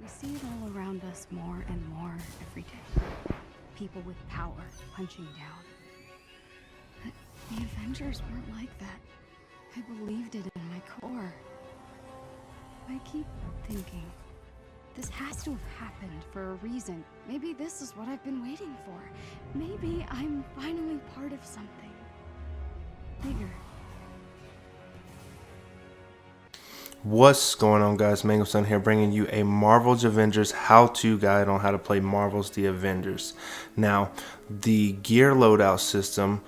We see it all around us more and more every day. People with power punching down. But the Avengers weren't like that. I believed it in my core. I keep thinking, this has to have happened for a reason. Maybe this is what I've been waiting for. Maybe I'm finally part of something bigger. What's going on, guys? Mangumson here, bringing you a Marvel's Avengers how-to guide on how to play Marvel's The Avengers. Now, the gear loadout system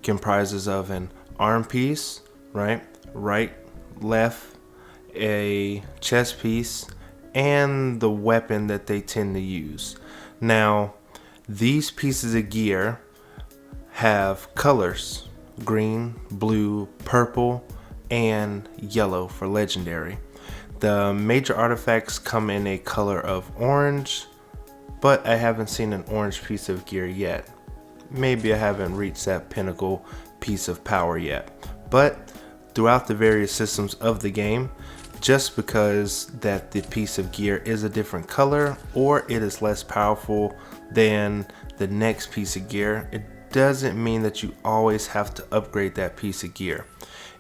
comprises of an arm piece, right, left, a chest piece, and the weapon that they tend to use. Now, these pieces of gear have colors: green, blue, purple, and yellow for legendary. The major artifacts come in a color of orange, but I haven't seen an orange piece of gear yet. Maybe I haven't reached that pinnacle piece of power yet. But throughout the various systems of the game, just because that the piece of gear is a different color or it is less powerful than the next piece of gear, it doesn't mean that you always have to upgrade that piece of gear.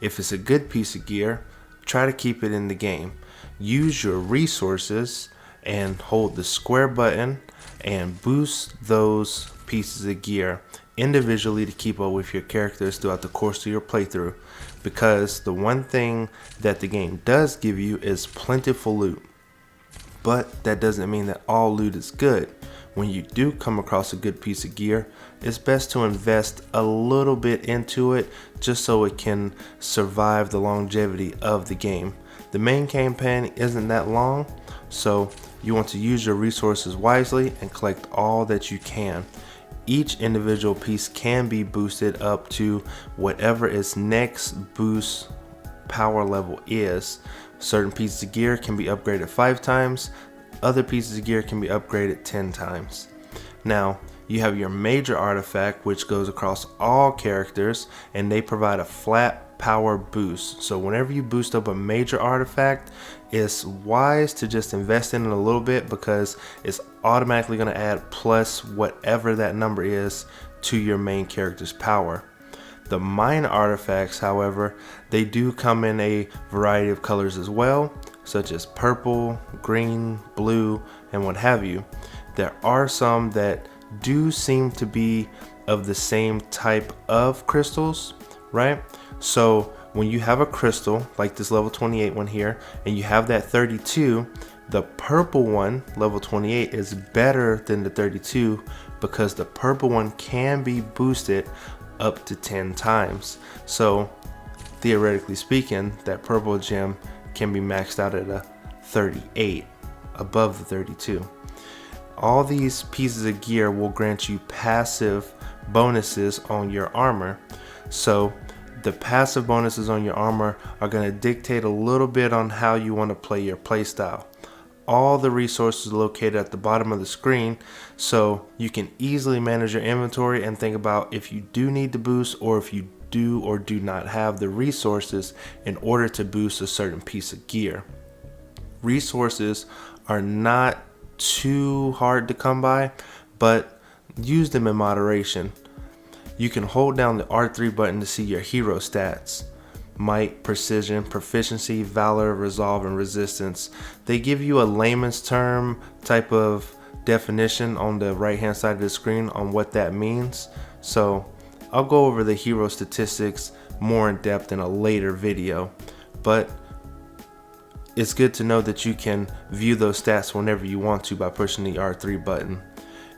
If it's a good piece of gear, try to keep it in the game. Use your resources and hold the square button and boost those pieces of gear individually to keep up with your characters throughout the course of your playthrough, because the one thing that the game does give you is plentiful loot. But that doesn't mean that all loot is good. When you do come across a good piece of gear, it's best to invest a little bit into it just so it can survive the longevity of the game. The main campaign isn't that long, so you want to use your resources wisely and collect all that you can. Each individual piece can be boosted up to whatever its next boost power level is. Certain pieces of gear can be upgraded 5 times. Other pieces of gear can be upgraded 10 times. Now, you have your major artifact, which goes across all characters, and they provide a flat power boost. So whenever you boost up a major artifact, it's wise to just invest in it a little bit, because it's automatically going to add plus whatever that number is to your main character's power. The minor artifacts, however, they do come in a variety of colors as well, such as purple, green, blue, and what have you. There are some that do seem to be of the same type of crystals, right? So when you have a crystal like this level 28 one here, and you have that 32, the purple one, level 28, is better than the 32 because the purple one can be boosted up to 10 times. So theoretically speaking, that purple gem can be maxed out at a 38 above the 32. All these pieces of gear will grant you passive bonuses on your armor. So the passive bonuses on your armor are going to dictate a little bit on how you want to play your playstyle. All the resources are located at the bottom of the screen, so you can easily manage your inventory and think about if you do need to boost, or if you do or do not have the resources in order to boost a certain piece of gear. Resources are not too hard to come by, but use them in moderation. You can hold down the R3 button to see your hero stats: might, precision, proficiency, valor, resolve, and resistance. They give you a layman's term type of definition on the right hand side of the screen on what that means. So I'll go over the hero statistics more in depth in a later video, but it's good to know that you can view those stats whenever you want to by pushing the R3 button.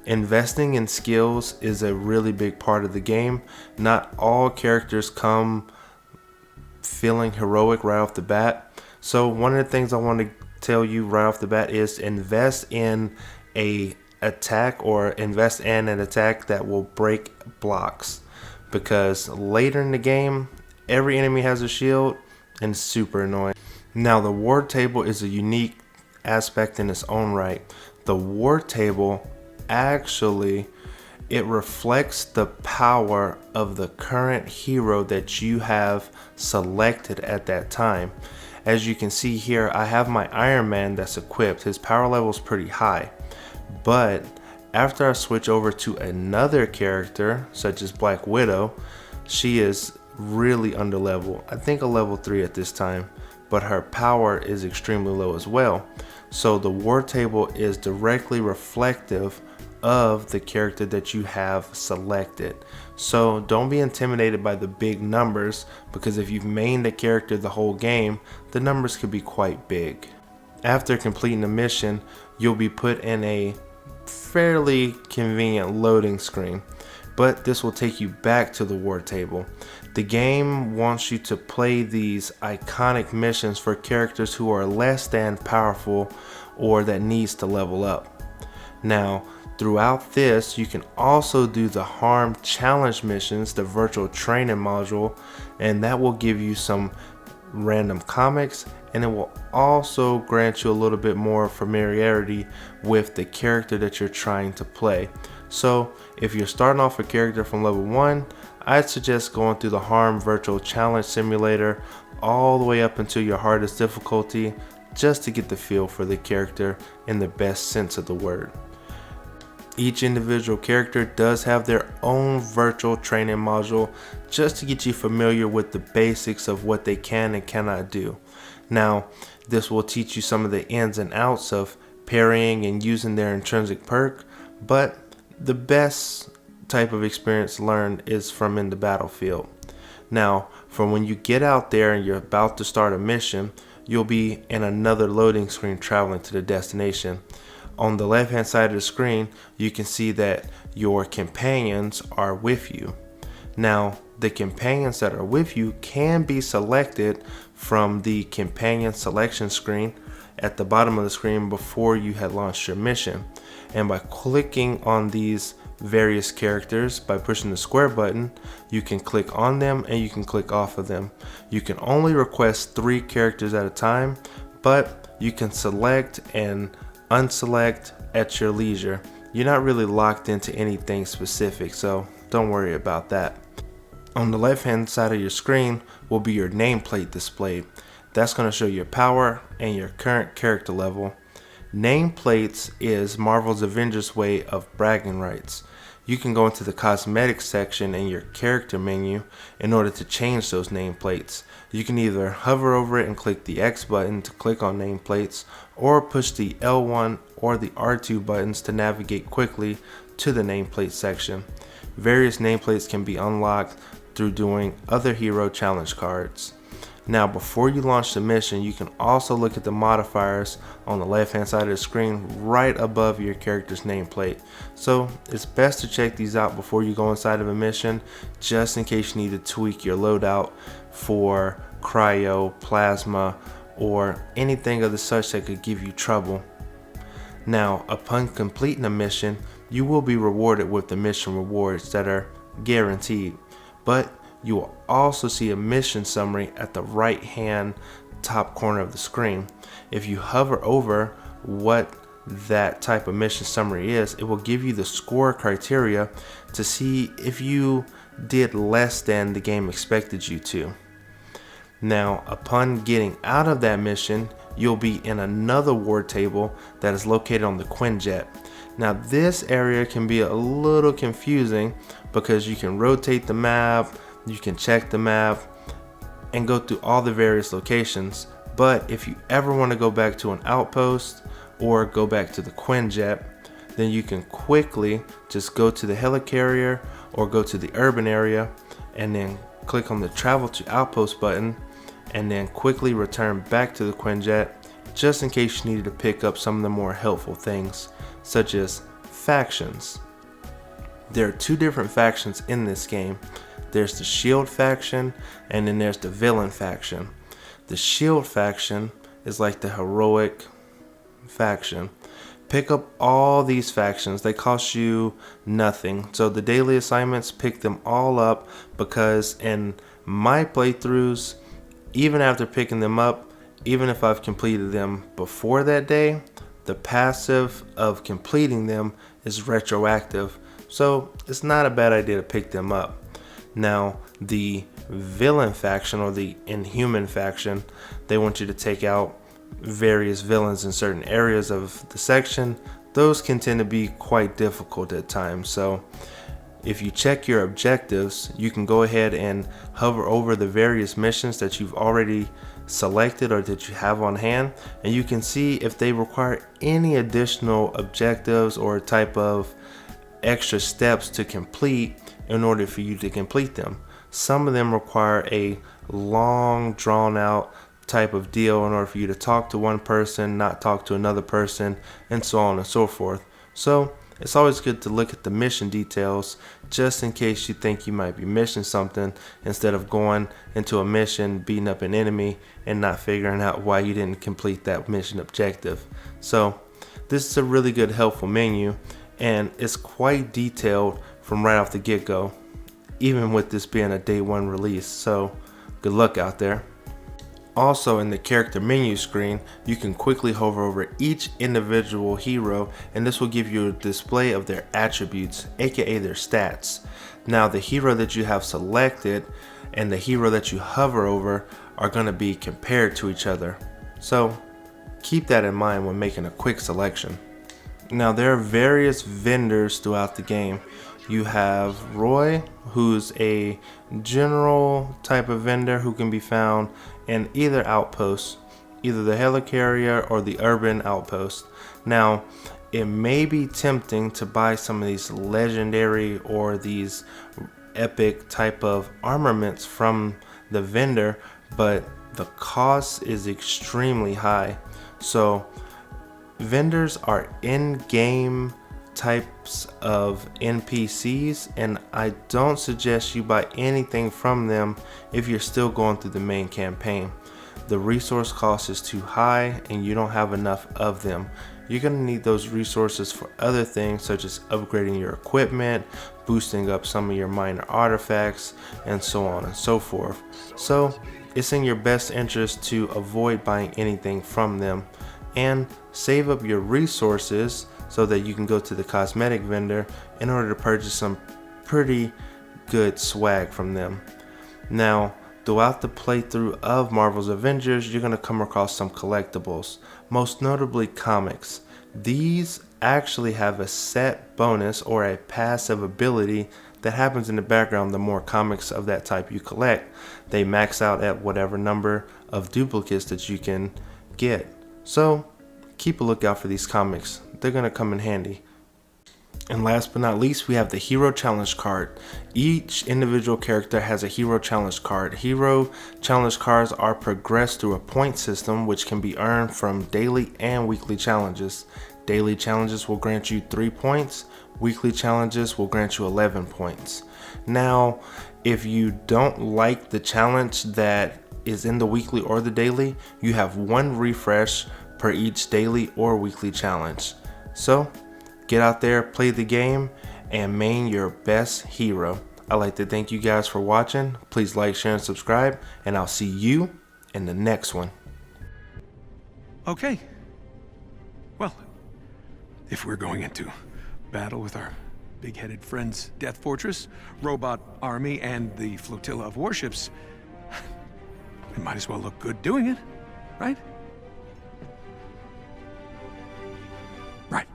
Investing in skills is a really big part of the game. Not all characters come feeling heroic right off the bat. So one of the things I want to tell you right off the bat is invest in an attack that will break blocks, because later in the game every enemy has a shield and it's super annoying. Now, the war table is a unique aspect in its own right. The war table actually, it reflects the power of the current hero that you have selected at that time. As you can see here, I have my Iron Man that's equipped. His power level is pretty high. But after I switch over to another character, such as Black Widow, she is really under level. I think a level 3 at this time, but her power is extremely low as well. So the war table is directly reflective of the character that you have selected. So don't be intimidated by the big numbers, because if you've mained a character the whole game, the numbers could be quite big. After completing the mission, you'll be put in a fairly convenient loading screen, but this will take you back to the war table. The game wants you to play these iconic missions for characters who are less than powerful or that needs to level up. Now, throughout this, you can also do the harm challenge missions, the virtual training module, and that will give you some random comics, and it will also grant you a little bit more familiarity with the character that you're trying to play. So if you're starting off a character from level 1, I'd suggest going through the harm virtual challenge simulator all the way up until your hardest difficulty, just to get the feel for the character in the best sense of the word. Each individual character does have their own virtual training module, just to get you familiar with the basics of what they can and cannot do. Now, this will teach you some of the ins and outs of parrying and using their intrinsic perk, but the best type of experience learned is from in the battlefield. Now, from when you get out there and you're about to start a mission, you'll be in another loading screen traveling to the destination. On the left hand side of the screen, you can see that your companions are with you. Now, the companions that are with you can be selected from the companion selection screen at the bottom of the screen before you had launched your mission. And by clicking on these various characters, by pushing the square button, you can click on them and you can click off of them. You can only request 3 characters at a time, but you can select and unselect at your leisure. You're not really locked into anything specific, so don't worry about that. On the left hand side of your screen will be your nameplate displayed. That's going to show your power and your current character level. Nameplates is Marvel's Avengers way of bragging rights. You can go into the cosmetics section in your character menu in order to change those nameplates. You can either hover over it and click the X button to click on nameplates, or push the L1 or the R2 buttons to navigate quickly to the nameplate section. Various nameplates can be unlocked through doing other hero challenge cards. Now, before you launch the mission, you can also look at the modifiers on the left hand side of the screen right above your character's nameplate. So it's best to check these out before you go inside of a mission, just in case you need to tweak your loadout for cryo, plasma, or anything of the such that could give you trouble. Now, upon completing a mission, you will be rewarded with the mission rewards that are guaranteed, but you will also see a mission summary at the right hand top corner of the screen. If you hover over what that type of mission summary is, it will give you the score criteria to see if you did less than the game expected you to. Now, upon getting out of that mission, you'll be in another war table that is located on the Quinjet. Now, this area can be a little confusing because you can rotate the map, you can check the map, and go through all the various locations. But if you ever want to go back to an outpost or go back to the Quinjet, then you can quickly just go to the helicarrier or go to the urban area and then click on the travel to outpost button, and then quickly return back to the Quinjet, just in case you needed to pick up some of the more helpful things, such as factions. There are 2 different factions in this game. There's the Shield faction, and then there's the Villain faction. The Shield faction is like the heroic faction. Pick up all these factions. They cost you nothing. So the daily assignments, pick them all up, because in my playthroughs, even after picking them up, even if I've completed them before that day, the passive of completing them is retroactive. So it's not a bad idea to pick them up. Now, the villain faction or the Inhuman faction, they want you to take out various villains in certain areas of the section. Those can tend to be quite difficult at times. So if you check your objectives, you can go ahead and hover over the various missions that you've already selected or that you have on hand, and you can see if they require any additional objectives or type of extra steps to complete in order for you to complete them. Some of them require a long, drawn out type of deal in order for you to talk to one person, not talk to another person, and so on and so forth. So it's always good to look at the mission details just in case you think you might be missing something, instead of going into a mission, beating up an enemy, and not figuring out why you didn't complete that mission objective. So this is a really good, helpful menu, and it's quite detailed from right off the get-go, even with this being a day one release. So good luck out there. Also, in the character menu screen, you can quickly hover over each individual hero, and this will give you a display of their attributes, aka their stats. Now, the hero that you have selected and the hero that you hover over are going to be compared to each other. So keep that in mind when making a quick selection. Now, there are various vendors throughout the game. You have Roy, who's a general type of vendor who can be found in either outpost, either the helicarrier or the urban outpost. Now, it may be tempting to buy some of these legendary or these epic type of armaments from the vendor, but the cost is extremely high. So vendors are in-game types of NPCs, and I don't suggest you buy anything from them if you're still going through the main campaign. The resource cost is too high and you don't have enough of them. You're going to need those resources for other things, such as upgrading your equipment, boosting up some of your minor artifacts, and so on and so forth. So it's in your best interest to avoid buying anything from them and save up your resources so that you can go to the cosmetic vendor in order to purchase some pretty good swag from them. Now, throughout the playthrough of Marvel's Avengers, you're going to come across some collectibles, most notably comics. These actually have a set bonus or a passive ability that happens in the background the more comics of that type you collect. They max out at whatever number of duplicates that you can get. So keep a lookout for these comics. They're going to come in handy. And last but not least, we have the Hero Challenge card. Each individual character has a Hero Challenge card. Hero Challenge cards are progressed through a point system which can be earned from daily and weekly challenges. Daily challenges will grant you 3 points. Weekly challenges will grant you 11 points. Now, if you don't like the challenge that is in the weekly or the daily, you have 1 refresh per each daily or weekly challenge. So get out there, play the game, and main your best hero. I'd like to thank you guys for watching. Please like, share, and subscribe, and I'll see you in the next one. Okay. Well, if we're going into battle with our big-headed friends, Death Fortress, Robot Army, and the flotilla of warships, we might as well look good doing it, right? Right.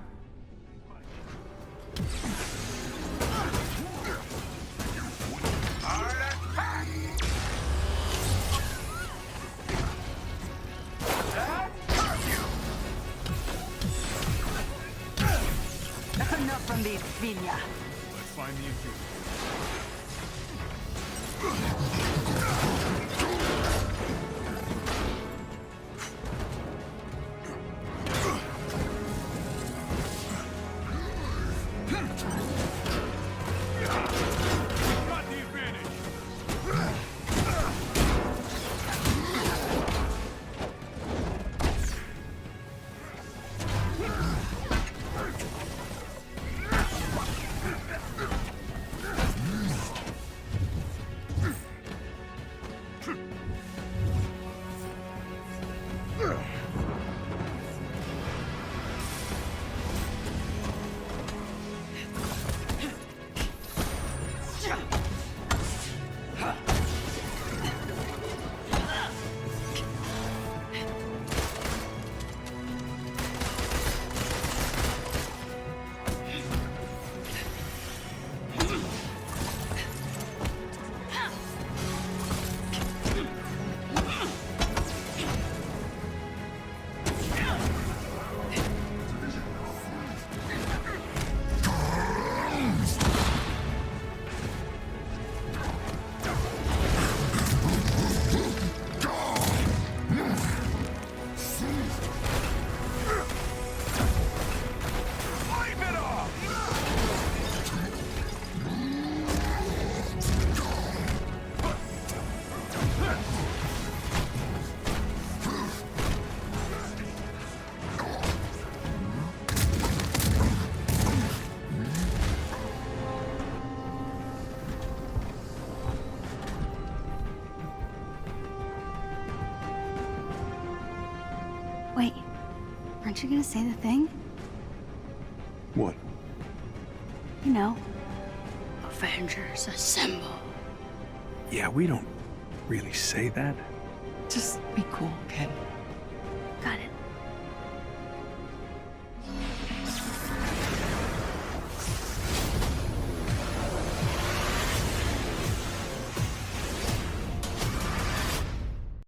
That's enough from these Vinya. Let's find the intruder. Aren't you gonna say the thing? What? You know, Avengers assemble. Yeah, we don't really say that. Just be cool, okay? Got it.